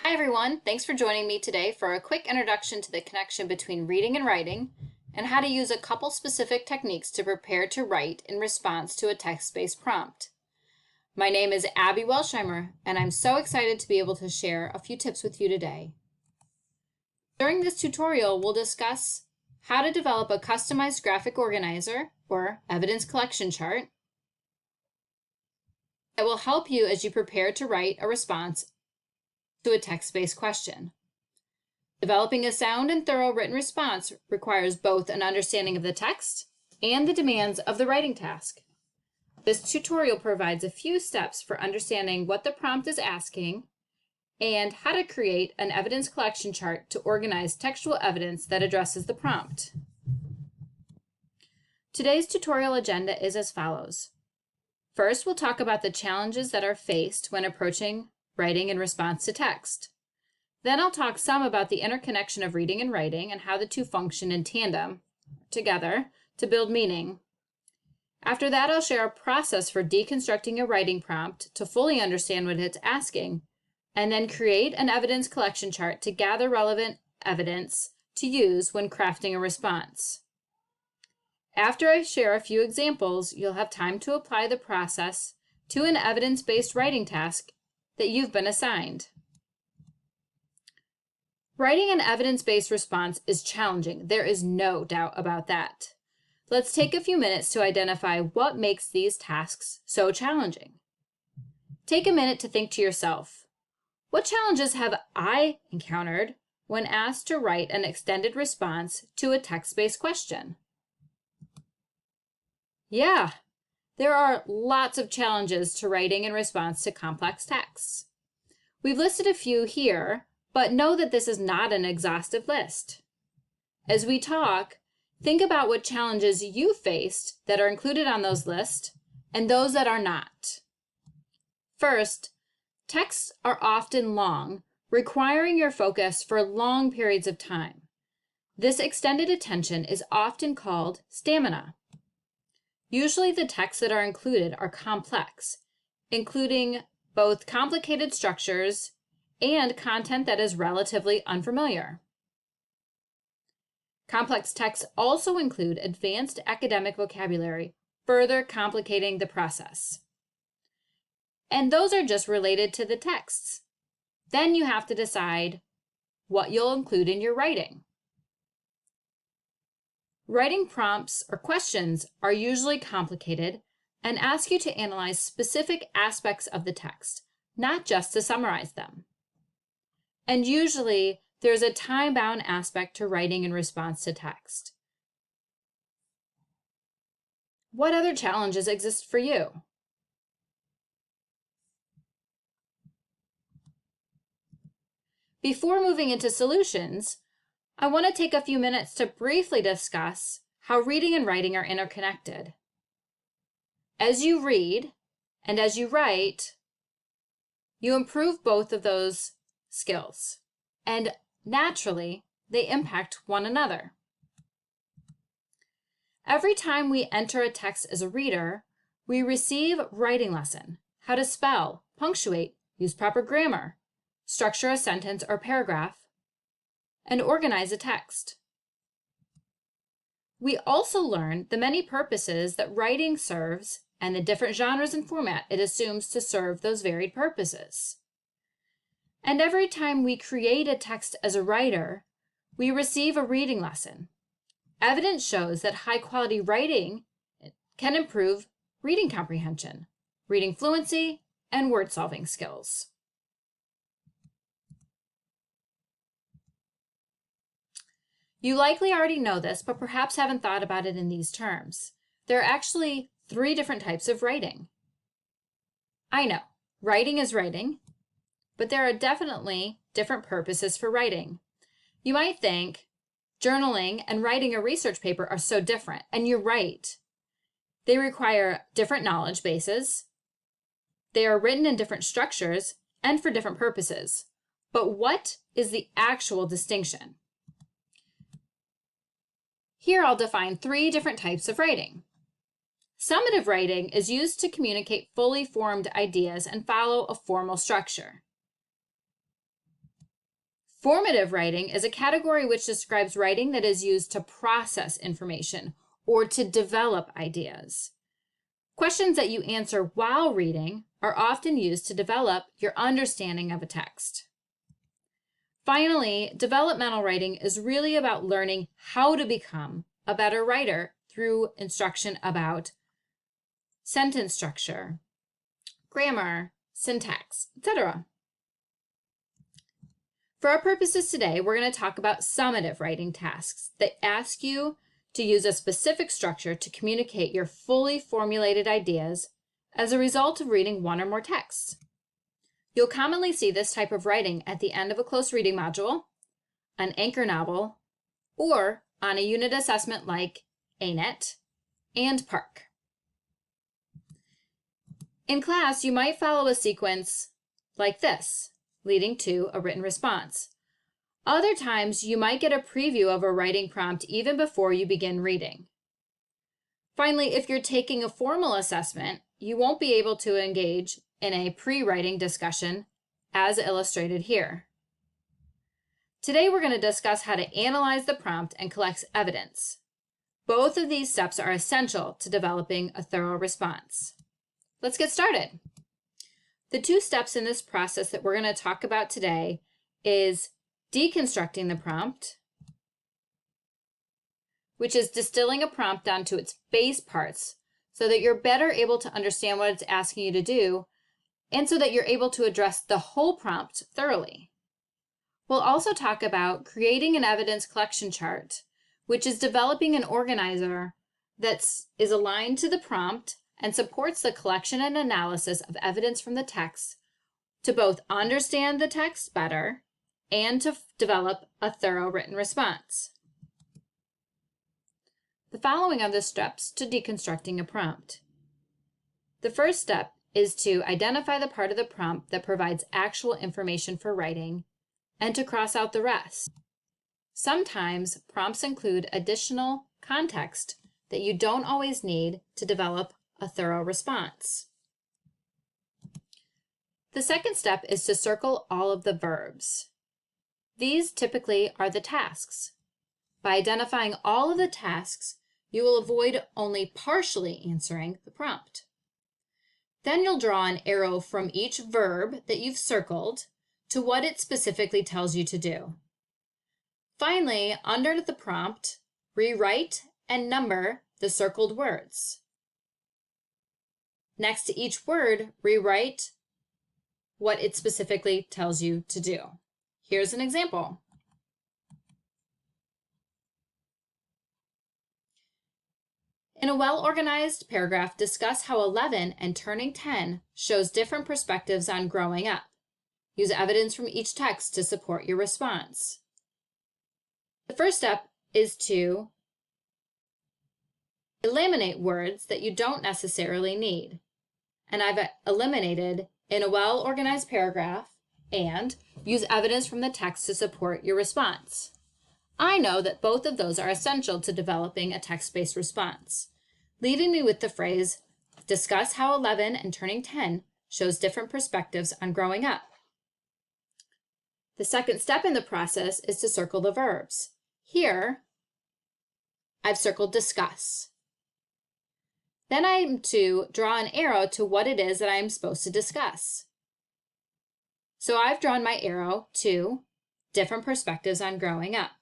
Hi everyone, thanks for joining me today for a quick introduction to the connection between reading and writing and how to use a couple specific techniques to prepare to write in response to a text-based prompt. My name is Abby Welsheimer and I'm so excited to be able to share a few tips with you today. During this tutorial, we'll discuss how to develop a customized graphic organizer or evidence collection chart that will help you as you prepare to write a response to a text-based question. Developing a sound and thorough written response requires both an understanding of the text and the demands of the writing task. This tutorial provides a few steps for understanding what the prompt is asking and how to create an evidence collection chart to organize textual evidence that addresses the prompt. Today's tutorial agenda is as follows. First, we'll talk about the challenges that are faced when approaching writing in response to text. Then I'll talk some about the interconnection of reading and writing and how the two function in tandem together to build meaning. After that, I'll share a process for deconstructing a writing prompt to fully understand what it's asking, and then create an evidence collection chart to gather relevant evidence to use when crafting a response. After I share a few examples, you'll have time to apply the process to an evidence-based writing task that you've been assigned. Writing an evidence-based response is challenging. There is no doubt about that. Let's take a few minutes to identify what makes these tasks so challenging. Take a minute to think to yourself, what challenges have I encountered when asked to write an extended response to a text-based question? Yeah, there are lots of challenges to writing in response to complex texts. We've listed a few here, but know that this is not an exhaustive list. As we talk, think about what challenges you faced that are included on those lists and those that are not. First, texts are often long, requiring your focus for long periods of time. This extended attention is often called stamina. Usually the texts that are included are complex, including both complicated structures and content that is relatively unfamiliar. Complex texts also include advanced academic vocabulary, further complicating the process. And those are just related to the texts. Then you have to decide what you'll include in your writing. Writing prompts or questions are usually complicated and ask you to analyze specific aspects of the text, not just to summarize them. And usually, there's a time-bound aspect to writing in response to text. What other challenges exist for you? Before moving into solutions, I want to take a few minutes to briefly discuss how reading and writing are interconnected. As you read and as you write, you improve both of those skills, and naturally, they impact one another. Every time we enter a text as a reader, we receive writing lesson, how to spell, punctuate, use proper grammar, structure a sentence or paragraph, and organize a text. We also learn the many purposes that writing serves and the different genres and format it assumes to serve those varied purposes. And every time we create a text as a writer, we receive a reading lesson. Evidence shows that high-quality writing can improve reading comprehension, reading fluency, and word-solving skills. You likely already know this, but perhaps haven't thought about it in these terms. There are actually 3 different types of writing. I know, writing is writing, but there are definitely different purposes for writing. You might think journaling and writing a research paper are so different, and you're right. They require different knowledge bases. They are written in different structures and for different purposes. But what is the actual distinction? Here I'll define 3 different types of writing. Summative writing is used to communicate fully formed ideas and follow a formal structure. Formative writing is a category which describes writing that is used to process information or to develop ideas. Questions that you answer while reading are often used to develop your understanding of a text. Finally, developmental writing is really about learning how to become a better writer through instruction about sentence structure, grammar, syntax, etc. For our purposes today, we're going to talk about summative writing tasks that ask you to use a specific structure to communicate your fully formulated ideas as a result of reading one or more texts. You'll commonly see this type of writing at the end of a close reading module, an anchor novel, or on a unit assessment like ANET and PARC. In class, you might follow a sequence like this, leading to a written response. Other times, you might get a preview of a writing prompt even before you begin reading. Finally, if you're taking a formal assessment, you won't be able to engage in a pre-writing discussion as illustrated here. Today, we're going to discuss how to analyze the prompt and collect evidence. Both of these steps are essential to developing a thorough response. Let's get started. The two steps in this process that we're going to talk about today is deconstructing the prompt, which is distilling a prompt down to its base parts so that you're better able to understand what it's asking you to do and so that you're able to address the whole prompt thoroughly. We'll also talk about creating an evidence collection chart, which is developing an organizer that is aligned to the prompt and supports the collection and analysis of evidence from the text to both understand the text better and to develop a thorough written response. The following are the steps to deconstructing a prompt. The first step is to identify the part of the prompt that provides actual information for writing and to cross out the rest. Sometimes prompts include additional context that you don't always need to develop a thorough response. The second step is to circle all of the verbs. These typically are the tasks. By identifying all of the tasks, you will avoid only partially answering the prompt. Then you'll draw an arrow from each verb that you've circled to what it specifically tells you to do. Finally, under the prompt, rewrite and number the circled words. Next to each word, rewrite what it specifically tells you to do. Here's an example. In a well-organized paragraph, discuss how 11 and turning 10 shows different perspectives on growing up. Use evidence from each text to support your response. The first step is to eliminate words that you don't necessarily need. And I've eliminated in a well-organized paragraph and use evidence from the text to support your response. I know that both of those are essential to developing a text-based response, leaving me with the phrase, discuss how 11 and turning 10 shows different perspectives on growing up. The second step in the process is to circle the verbs. Here, I've circled discuss. Then I'm to draw an arrow to what it is that I'm supposed to discuss. So I've drawn my arrow to different perspectives on growing up.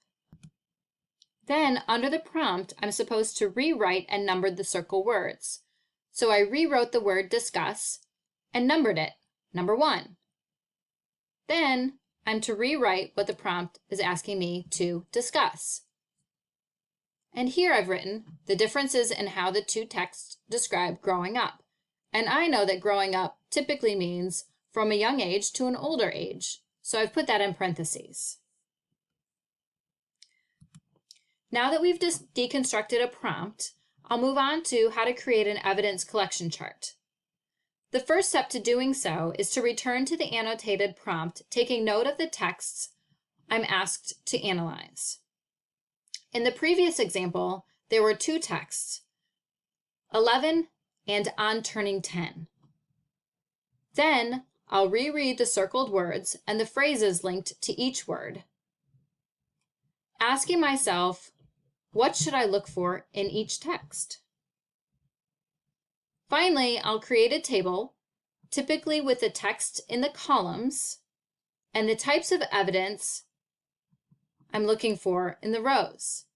Then under the prompt, I'm supposed to rewrite and number the circle words. So I rewrote the word discuss and numbered it, number 1. Then I'm to rewrite what the prompt is asking me to discuss. And here I've written the differences in how the two texts describe growing up. And I know that growing up typically means from a young age to an older age. So I've put that in parentheses. Now that we've deconstructed a prompt, I'll move on to how to create an evidence collection chart. The first step to doing so is to return to the annotated prompt, taking note of the texts I'm asked to analyze. In the previous example, there were 2 texts, 11 and on turning 10. Then I'll reread the circled words and the phrases linked to each word asking myself, what should I look for in each text? Finally, I'll create a table, typically with the text in the columns and the types of evidence I'm looking for in the rows.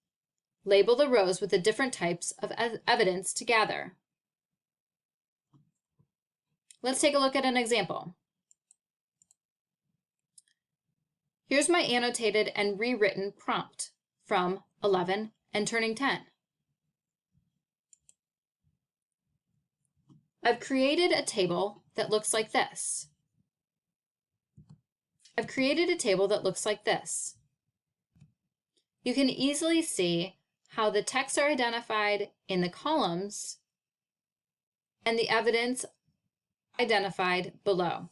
Label the rows with the different types of evidence to gather. Let's take a look at an example. Here's my annotated and rewritten prompt from 11 and turning 10. I've created a table that looks like this. You can easily see how the texts are identified in the columns and the evidence identified below.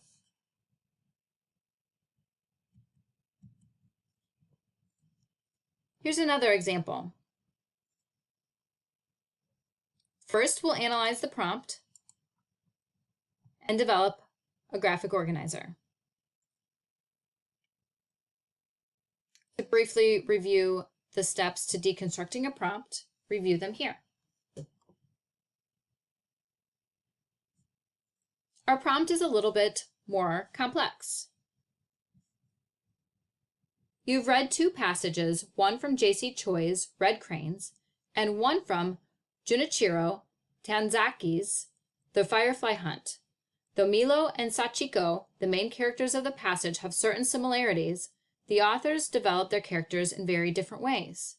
Here's another example. First, we'll analyze the prompt and develop a graphic organizer. To briefly review the steps to deconstructing a prompt, review them here. Our prompt is a little bit more complex. You've read two passages, one from J.C. Choi's Red Cranes and one from Junichiro Tanzaki's The Firefly Hunt. Though Milo and Sachiko, the main characters of the passage, have certain similarities, the authors develop their characters in very different ways.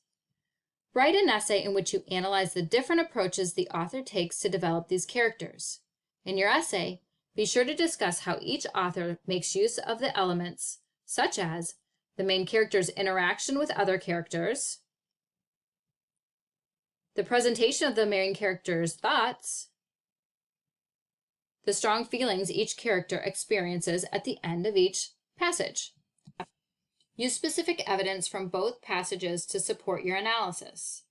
Write an essay in which you analyze the different approaches the author takes to develop these characters. In your essay, be sure to discuss how each author makes use of the elements, such as the main character's interaction with other characters, the presentation of the main character's thoughts, the strong feelings each character experiences at the end of each passage. Use specific evidence from both passages to support your analysis.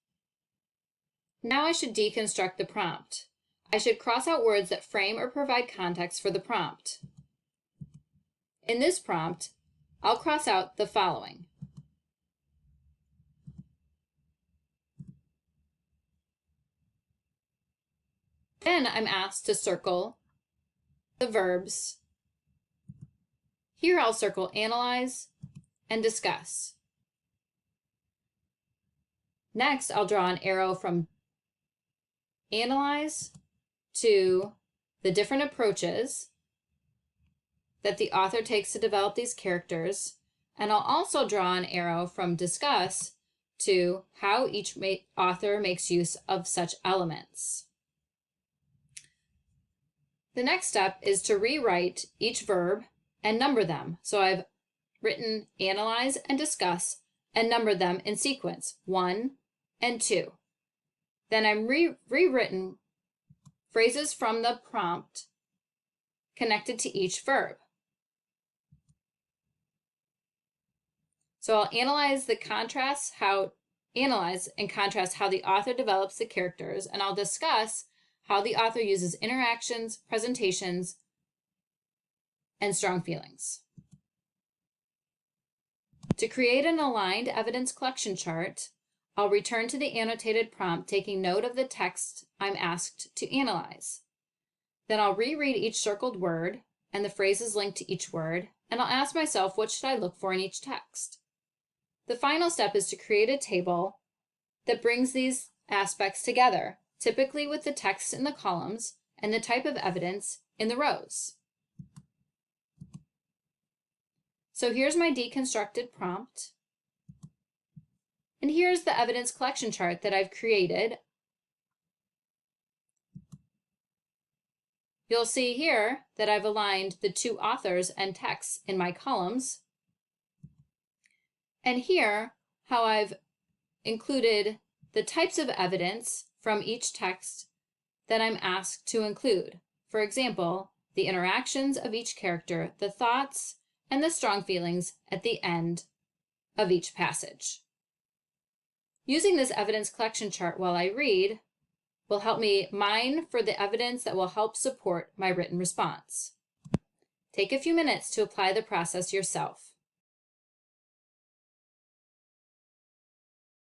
Now I should deconstruct the prompt. I should cross out words that frame or provide context for the prompt. In this prompt, I'll cross out the following. Then I'm asked to circle the verbs. Here I'll circle analyze and discuss. Next, I'll draw an arrow from analyze to the different approaches that the author takes to develop these characters, and I'll also draw an arrow from discuss to how each author makes use of such elements. The next step is to rewrite each verb and number them. So I've written analyze and discuss and numbered them in sequence, 1 and 2. Then I'm rewritten phrases from the prompt connected to each verb. So I'll analyze and contrast how the author develops the characters, and I'll discuss how the author uses interactions, presentations, and strong feelings. To create an aligned evidence collection chart, I'll return to the annotated prompt, taking note of the text I'm asked to analyze. Then I'll reread each circled word and the phrases linked to each word, and I'll ask myself, what should I look for in each text? The final step is to create a table that brings these aspects together, typically with the text in the columns and the type of evidence in the rows. So here's my deconstructed prompt. And here's the evidence collection chart that I've created. You'll see here that I've aligned the two authors and texts in my columns. And here, how I've included the types of evidence from each text that I'm asked to include. For example, the interactions of each character, the thoughts, and the strong feelings at the end of each passage. Using this evidence collection chart while I read will help me mine for the evidence that will help support my written response. Take a few minutes to apply the process yourself.